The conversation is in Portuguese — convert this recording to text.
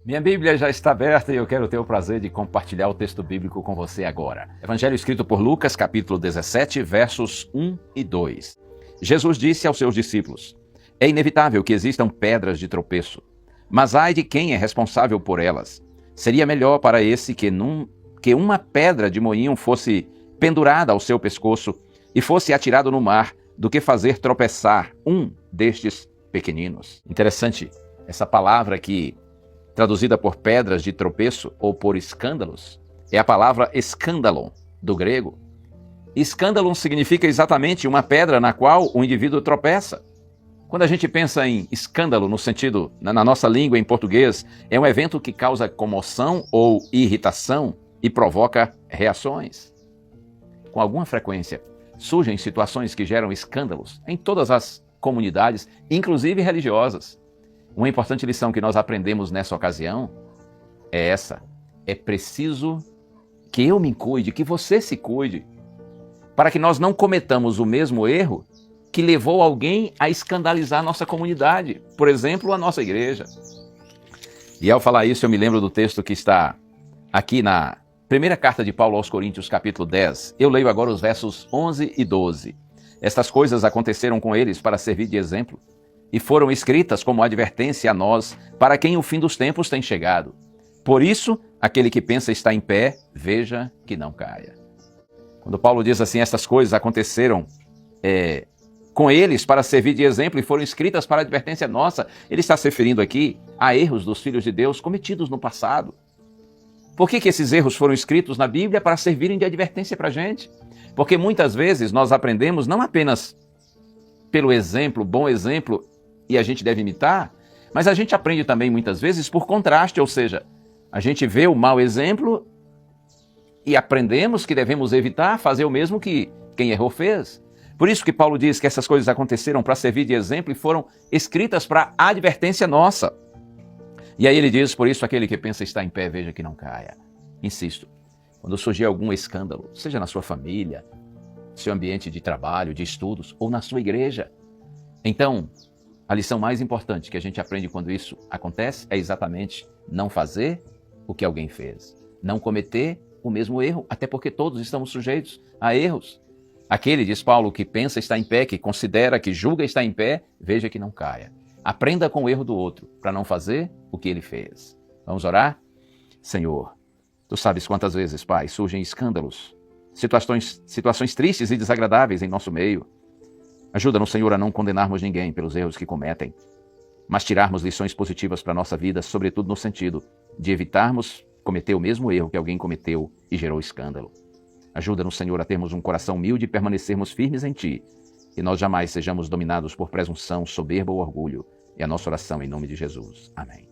Minha Bíblia já está aberta e eu quero ter o prazer de compartilhar o texto bíblico com você agora. Evangelho escrito por Lucas, capítulo 17, versos 1 e 2. Jesus disse aos seus discípulos: é inevitável que existam pedras de tropeço, mas ai de quem é responsável por elas. Seria melhor para esse que uma pedra de moinho fosse pendurada ao seu pescoço e fosse atirado no mar, do que fazer tropeçar um destes pequeninos. Interessante, essa palavra aqui, traduzida por pedras de tropeço ou por escândalos, é a palavra escândalon, do grego. Escândalon significa exatamente uma pedra na qual o indivíduo tropeça. Quando a gente pensa em escândalo no sentido, na nossa língua em português, é um evento que causa comoção ou irritação e provoca reações. Com alguma frequência, surgem situações que geram escândalos em todas as comunidades, inclusive religiosas. Uma importante lição que nós aprendemos nessa ocasião é essa: é preciso que eu me cuide, que você se cuide, para que nós não cometamos o mesmo erro que levou alguém a escandalizar a nossa comunidade, por exemplo, a nossa igreja. E ao falar isso, eu me lembro do texto que está aqui na primeira carta de Paulo aos Coríntios, capítulo 10. Eu leio agora os versos 11 e 12. Estas coisas aconteceram com eles para servir de exemplo, e foram escritas como advertência a nós, para quem o fim dos tempos tem chegado. Por isso, aquele que pensa estar em pé, veja que não caia. Quando Paulo diz assim, estas coisas aconteceram com eles para servir de exemplo e foram escritas para advertência nossa, ele está se referindo aqui a erros dos filhos de Deus cometidos no passado. Por que esses erros foram escritos na Bíblia? Para servirem de advertência para a gente. Porque muitas vezes nós aprendemos não apenas pelo exemplo, bom exemplo, e a gente deve imitar, mas a gente aprende também muitas vezes por contraste, ou seja, a gente vê o mau exemplo e aprendemos que devemos evitar fazer o mesmo que quem errou fez. Por isso que Paulo diz que essas coisas aconteceram para servir de exemplo e foram escritas para advertência nossa. E aí ele diz, por isso aquele que pensa estar em pé, veja que não caia. Insisto, quando surgir algum escândalo, seja na sua família, seu ambiente de trabalho, de estudos ou na sua igreja, então a lição mais importante que a gente aprende quando isso acontece é exatamente não fazer o que alguém fez. Não cometer o mesmo erro, até porque todos estamos sujeitos a erros. Aquele, diz Paulo, que pensa estar em pé, que considera, que julga estar em pé, veja que não caia. Aprenda com o erro do outro, para não fazer o que ele fez. Vamos orar? Senhor, Tu sabes quantas vezes, Pai, surgem escândalos, situações tristes e desagradáveis em nosso meio. Ajuda-nos, Senhor, a não condenarmos ninguém pelos erros que cometem, mas tirarmos lições positivas para a nossa vida, sobretudo no sentido de evitarmos cometer o mesmo erro que alguém cometeu e gerou escândalo. Ajuda-nos, Senhor, a termos um coração humilde e permanecermos firmes em Ti, e nós jamais sejamos dominados por presunção, soberba ou orgulho. É a nossa oração em nome de Jesus. Amém.